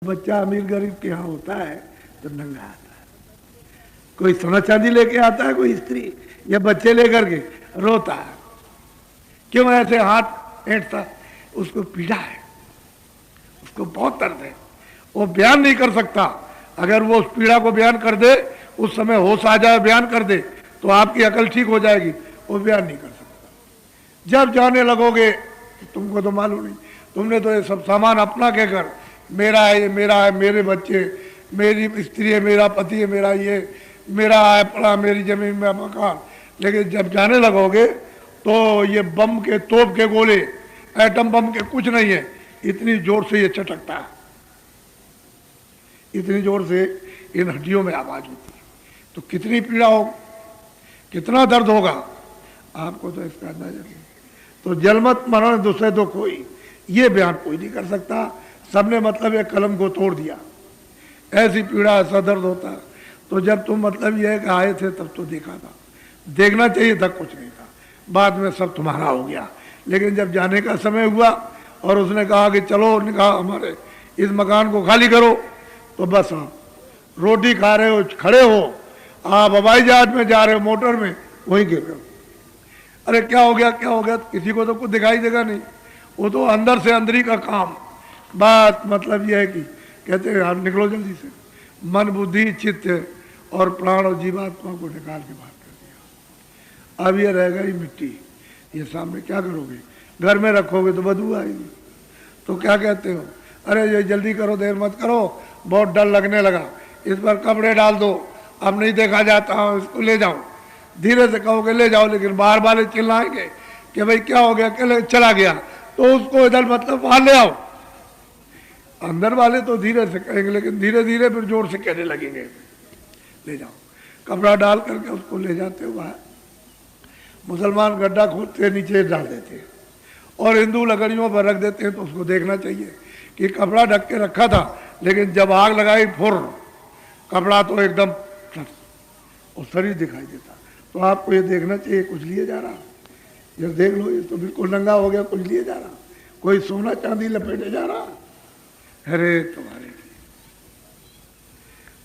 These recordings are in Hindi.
बच्चा अमीर गरीब के यहाँ होता है तो नंगा आता है, कोई सोना चांदी लेके आता है, कोई स्त्री या बच्चे लेकर के रोता है। क्यों ऐसे हाथ ऐंठता? उसको पीड़ा है, उसको बहुत दर्द है, वो बयान नहीं कर सकता। अगर वो उस पीड़ा को बयान कर दे, उस समय होश आ जाए, बयान कर दे तो आपकी अकल ठीक हो जाएगी। वो बयान नहीं कर सकता। जब जाने लगोगे तो तुमको तो मालूम नहीं, तुमने तो ये सब सामान अपना कहकर मेरा है, ये मेरा है, मेरे बच्चे, मेरी स्त्री है, मेरा पति है, मेरा ये, मेरा है पड़ा, मेरी जमीन में मकान। लेकिन जब जाने लगोगे तो ये बम के, तोप के गोले, एटम बम के कुछ नहीं है, इतनी जोर से ये चटकता है, इतनी जोर से इन हड्डियों में आवाज होती है। तो कितनी पीड़ा हो, कितना दर्द होगा आपको तो इसका अंदाजा नहीं। तो जलमत मरण दूसरे तो कोई, ये बयान कोई नहीं कर सकता। सबने मतलब एक कलम को तोड़ दिया, ऐसी पीड़ा, ऐसा दर्द होता है। तो जब तुम मतलब ये है कि आए थे तब तो देखा था, देखना चाहिए था, कुछ नहीं था, बाद में सब तुम्हारा हो गया। लेकिन जब जाने का समय हुआ और उसने कहा कि चलो, निकाह हमारे इस मकान को खाली करो, तो बस आप रोटी खा रहे हो, खड़े हो, आप हवाई जहाज में जा रहे हो, मोटर में, वहीं गिर गए। अरे क्या हो गया, क्या हो गया? किसी को तो कुछ दिखाई देगा नहीं, वो तो अंदर से अंदरी का काम। बात मतलब यह है कि कहते हैं आप निकलो जल्दी से। मन, बुद्धि, चित्त और प्राण और जीवात्मा को निकाल के बाहर कर दिया। अब ये रह गई मिट्टी, ये सामने क्या करोगे? घर में रखोगे तो बदबू आएगी। तो क्या कहते हो? अरे ये जल्दी करो, देर मत करो, बहुत डर लगने लगा, इस पर कपड़े डाल दो, अब नहीं देखा जाता, इसको ले जाओ। धीरे से कहोगे ले जाओ, लेकिन बाहर वाले चिल्लाएंगे कि भाई क्या हो गया, क्या चला गया, तो उसको इधर मतलब वहां ले आओ। अंदर वाले तो धीरे से कहेंगे, लेकिन धीरे धीरे फिर जोर से कहने लगेंगे ले जाओ। कपड़ा डाल करके उसको ले जाते हो बाहर। मुसलमान गड्ढा खोदते नीचे डाल देते हैं और हिंदू लकड़ियों पर रख देते हैं। तो उसको देखना चाहिए कि कपड़ा ढक के रखा था, लेकिन जब आग लगाई फुर, कपड़ा तो एकदम और शरीर दिखाई देता। तो आपको ये देखना चाहिए कुछ लिए जा रहा, ये देख लो, ये तो बिल्कुल नंगा हो गया, कुछ लिए जा रहा, कोई सोना चांदी लपेटे जा रहा। अरे तुम्हारे लिए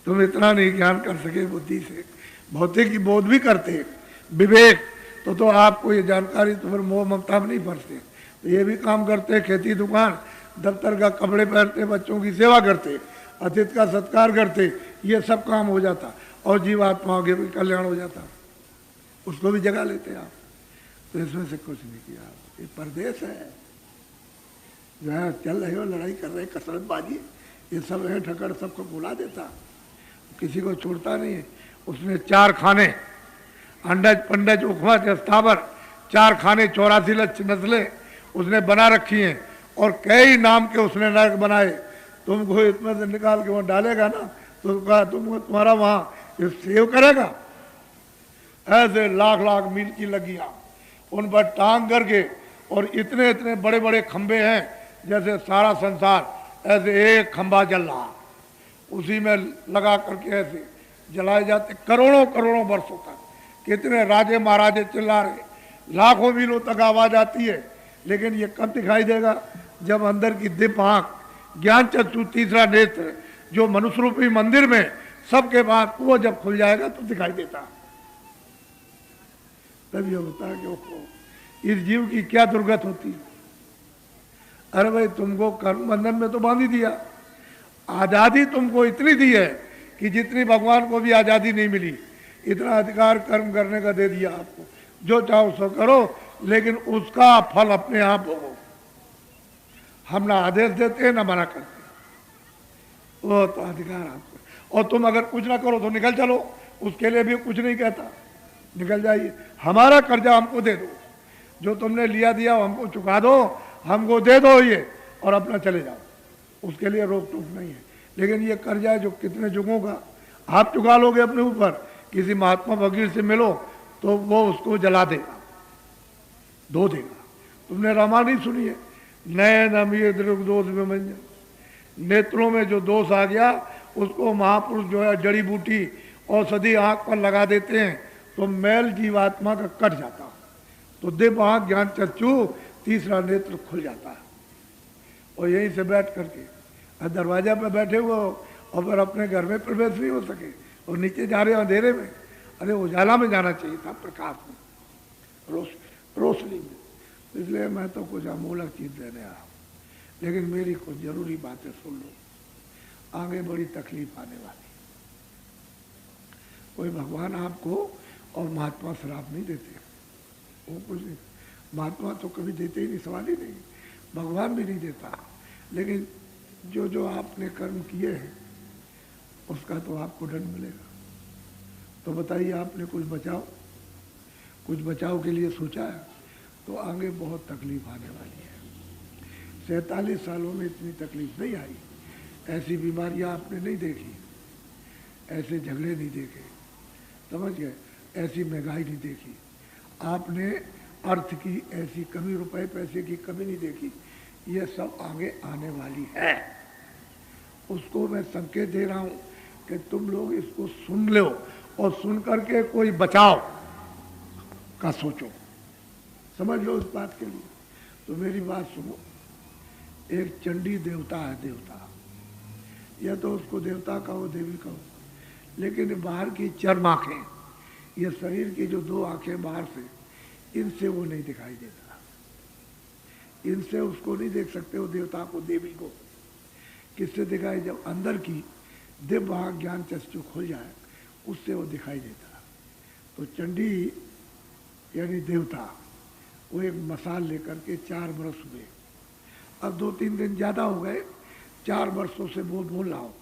तुम इतना नहीं ज्ञान कर सके बुद्धि से, भौतिक की बोध भी करते, विवेक तो आपको ये जानकारी तो फिर मोह ममता में नहीं भरते। तो ये भी काम करते, खेती दुकान, दफ्तर का कपड़े पहनते, बच्चों की सेवा करते, अतिथि का सत्कार करते, ये सब काम हो जाता और जीवात्माओं के भी कल्याण हो जाता, उसको भी जगा लेते आप। तो इसमें से कुछ नहीं किया। ये परदेश है, जो है चल रहे हो, लड़ाई कर रहे, कसरतबाजी, ये सब है, ठकर सबको बुला देता, किसी को छोड़ता नहीं है। उसने 4 खाने, अंडज पंडज उखवा स्थावर, 4 खाने, 84 नस्लें उसने बना रखी हैं और कई नाम के उसने नरक बनाए। तुमको इसमें से निकाल के वहाँ डालेगा ना, तो कहा तुमको तुम्हारा वहाँ सेव करेगा। ऐसे लाख लाख मील की लगियाँ उन पर टांग करके, और इतने इतने बड़े बड़े खंबे हैं जैसे सारा संसार, ऐसे एक खंबा जल रहा, उसी में लगा करके ऐसे जलाए जाते करोड़ों करोड़ों वर्षों तक। कितने राजे महाराजे चिल्ला रहे, लाखों मीलों तक आवाज आती है। लेकिन ये कब दिखाई देगा? जब अंदर की दिव्य आंख, ज्ञान चक्षु, तीसरा नेत्र, जो मनुष्य रूपी मंदिर में सबके बाद, वो जब खुल जाएगा तो दिखाई देता। तब ये होता है कि ओहो, इस जीव की क्या दुर्गत होती। अरे भाई तुमको कर्म बंधन में तो बांध ही दिया, आजादी तुमको इतनी दी है कि जितनी भगवान को भी आजादी नहीं मिली, इतना अधिकार कर्म करने का दे दिया आपको, जो चाहो सो करो, लेकिन उसका फल अपने आप भोगो। हम ना आदेश देते हैं ना मना करते, वो तो अधिकार आपको। और तुम अगर कुछ ना करो तो निकल चलो, उसके लिए भी कुछ नहीं कहता, निकल जाइए, हमारा कर्जा हमको दे दो, जो तुमने लिया दिया हमको चुका दो, हमको दे दो ये, और अपना चले जाओ, उसके लिए रोक टोक नहीं है। लेकिन ये कर्जा जो कितने जुगों का आप चुका लोगे अपने ऊपर, किसी महात्मा फकीर से मिलो तो वो उसको जला देगा, धो देगा। तुमने रामायण नहीं सुनी है? नयन अमीर दृग दोष में मंजन, नेत्रों में जो दोष आ गया उसको महापुरुष जो है जड़ी बूटी औषधि आंख पर लगा देते हैं, तो मैल जीवात्मा का कट जाता, तो दिव्य आंख, ज्ञान चक्षु, तीसरा नेत्र खुल जाता है। और यहीं से बैठ करके दरवाजा पे बैठे हुए हो और फिर अपने घर में प्रवेश नहीं हो सके और नीचे जा रहे हो अंधेरे में। अरे उजाला में जाना चाहिए था, प्रकाश में, रोशनी में। इसलिए मैं तो कुछ अमूलक चीज देने आया हूँ, लेकिन मेरी कुछ जरूरी बातें सुन लो, आगे बड़ी तकलीफ आने वाली। कोई भगवान आपको और महात्मा श्राप नहीं देते, वो कुछ नहीं। महात्मा तो कभी देते ही नहीं, सवाल ही नहीं, भगवान भी नहीं देता। लेकिन जो जो आपने कर्म किए हैं उसका तो आपको दंड मिलेगा। तो बताइए, आपने कुछ बचाव के लिए सोचा है तो आगे बहुत तकलीफ आने वाली है। 47 सालों में इतनी तकलीफ नहीं आई, ऐसी बीमारियां आपने नहीं देखी, ऐसे झगड़े नहीं देखे, समझ गए, ऐसी महंगाई नहीं देखी आपने, अर्थ की ऐसी कमी, रुपए पैसे की कमी नहीं देखी। ये सब आगे आने वाली है, उसको मैं संकेत दे रहा हूं कि तुम लोग इसको सुन लो और सुन करके कोई बचाव का सोचो, समझ लो इस बात के लिए। तो मेरी बात सुनो, एक चंडी देवता है, देवता, या तो उसको देवता कहो, देवी कहो, लेकिन बाहर की चर्म आंखें, ये शरीर की जो 2 आंखें बाहर से, इनसे वो नहीं दिखाई देता, इनसे उसको नहीं देख सकते हो, देवता को, देवी को। किससे दिखाई? जब अंदर की दिव्य ज्ञान चक्षु खुल जाए, उससे वो दिखाई देता। तो चंडी यानी देवता, वो एक मसाल लेकर के 4 वर्ष हुए, अब 2-3 दिन ज्यादा हो गए, 4 वर्षों से वो बोल रहा हूँ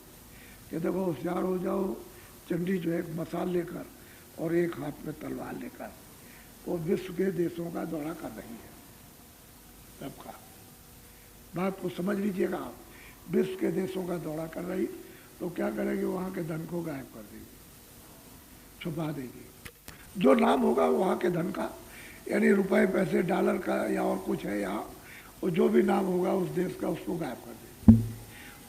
कि देखो होशियार हो जाओ, चंडी जो है एक मसाल लेकर और एक हाथ में तलवार लेकर वो विश्व के देशों का दौरा कर रही है, सबका। बात को समझ लीजिएगा आप, विश्व के देशों का दौरा कर रही, तो क्या करेगी? वहां के धन को गायब कर देगी, छुपा देगी। जो नाम होगा वहां के धन का, यानी रुपए पैसे डॉलर का या और कुछ है यहाँ, और जो भी नाम होगा उस देश का, उसको गायब कर देगी।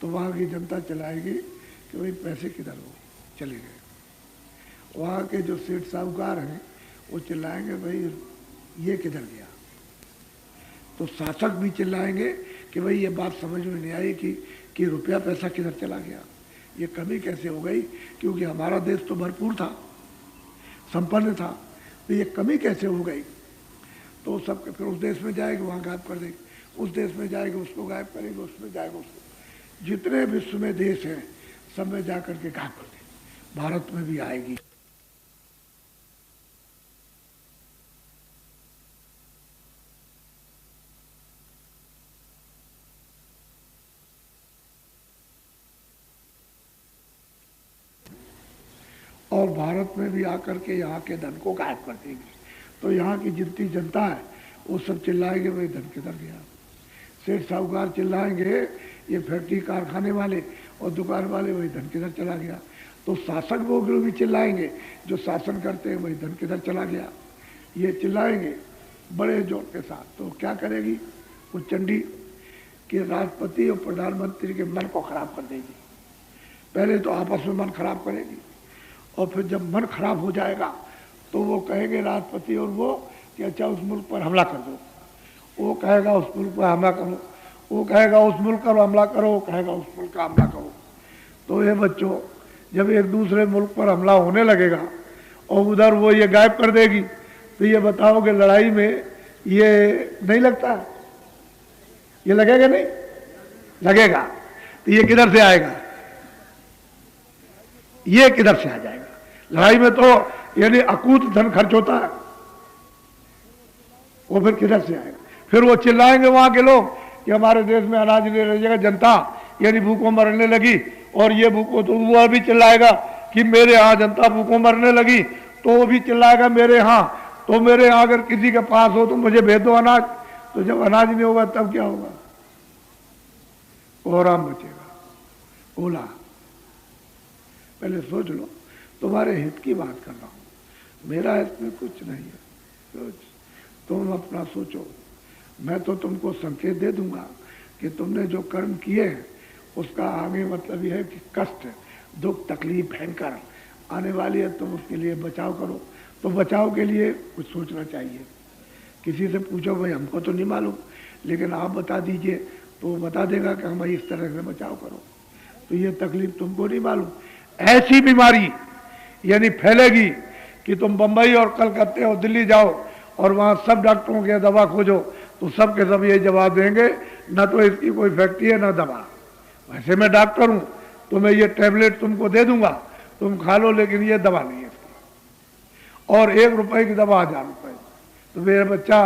तो वहां की जनता चलाएगी कि भाई पैसे किधर हो, चले गए। वहां के जो सेठ साहूकार हैं वो चिल्लाएंगे भाई ये किधर गया। तो शासक भी चिल्लाएंगे कि भाई ये बात समझ में नहीं आई कि रुपया पैसा किधर चला गया, ये कमी कैसे हो गई, क्योंकि हमारा देश तो भरपूर था, संपन्न था, तो ये कमी कैसे हो गई। तो सब फिर उस देश में जाएगी, वहाँ गायब कर देगी, उस देश में जाएगी, उसको गायब करेगी, उसमें जाएगा, उसको, जितने विश्व में देश हैं सब में जाकर के गायब कर देगी। भारत में भी आएगी। और भारत में भी आकर के यहाँ के धन को गायब कर देगी। तो यहाँ की जितनी जनता है वो सब चिल्लाएंगे भाई धन किधर गया। सेठ साहूकार चिल्लाएंगे, ये फैक्ट्री कारखाने वाले और दुकान वाले, वही धन किधर चला गया। तो शासक वो भी चिल्लाएंगे, जो शासन करते हैं, वही धन किधर चला गया, ये चिल्लाएंगे बड़े जोर के साथ। तो क्या करेगी वो चंडी कि राष्ट्रपति और प्रधानमंत्री के मन को खराब कर देगी। पहले तो आपस में मन खराब करेगी, और फिर जब मन खराब हो जाएगा तो वो कहेंगे राष्ट्रपति और वो कि अच्छा उस मुल्क पर हमला कर दो, वो कहेगा उस मुल्क पर हमला करो, वो कहेगा उस मुल्क पर हमला करो, वो कहेगा उस मुल्क का हमला करो। तो ये बच्चों, जब एक दूसरे मुल्क पर हमला होने लगेगा और उधर वो ये गायब कर देगी, तो ये बताओ कि लड़ाई में ये नहीं लगता, ये लगेगा नहीं लगेगा। तो ये किधर से आएगा, ये किधर से आ जाएगा। लड़ाई में तो यानी अकूत धन खर्च होता है, वो फिर किधर से आएगा। फिर वो चिल्लाएंगे वहां के लोग कि हमारे देश में अनाज नहीं रहेगा, जनता यानी भूखों मरने लगी, और ये भूखों, तो वो भी चिल्लाएगा कि मेरे यहाँ जनता भूखों मरने लगी, तो वो भी चिल्लाएगा मेरे यहाँ, तो मेरे यहाँ अगर किसी के पास हो तो मुझे भेज दो अनाज। तो जब अनाज नहीं होगा तब क्या होगा, कोहराम बचेगा, ओला। पहले सोच लो, तुम्हारे हित की बात कर रहा हूं, मेरा इसमें कुछ नहीं है, सोच, तुम अपना सोचो। मैं तो तुमको संकेत दे दूंगा कि तुमने जो कर्म किए हैं उसका आगे मतलब यह है कि कष्ट, दुख, तकलीफ भयंकर आने वाली है, तुम उसके लिए बचाव करो। तो बचाव के लिए कुछ सोचना चाहिए। किसी से पूछो भाई हमको तो नहीं मालूम, लेकिन आप बता दीजिए तो वो बता देगा कि हमें इस तरह से बचाव करो। तो ये तकलीफ तुमको नहीं मालूम। ऐसी बीमारी यानी फैलेगी कि तुम बंबई और कलकत्ते और दिल्ली जाओ और वहाँ सब डॉक्टरों के दवा खोजो तो सब के सब ये जवाब देंगे ना तो इसकी कोई फैक्ट्री है ना दवा। वैसे मैं डॉक्टर हूँ तो मैं ये टैबलेट तुमको दे दूंगा, तुम खा लो, लेकिन ये दवा नहीं है इसकी। और 1 रुपए की दवा 1000 रुपए। तो मेरा बच्चा